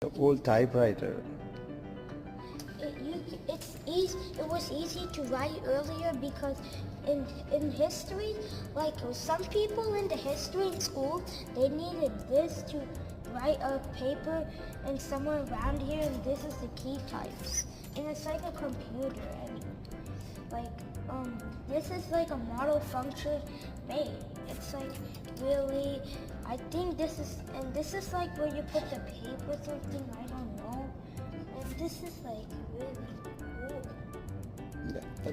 The old typewriter. It was easy to write earlier because in history, like some people in the history in school, they needed this to write a paper and somewhere around here, and this is the key types. And it's like a computer, and like this is like a model function made. It's like really, I think this is like where you put the paper something, I don't know. And this is like really cool. Yeah.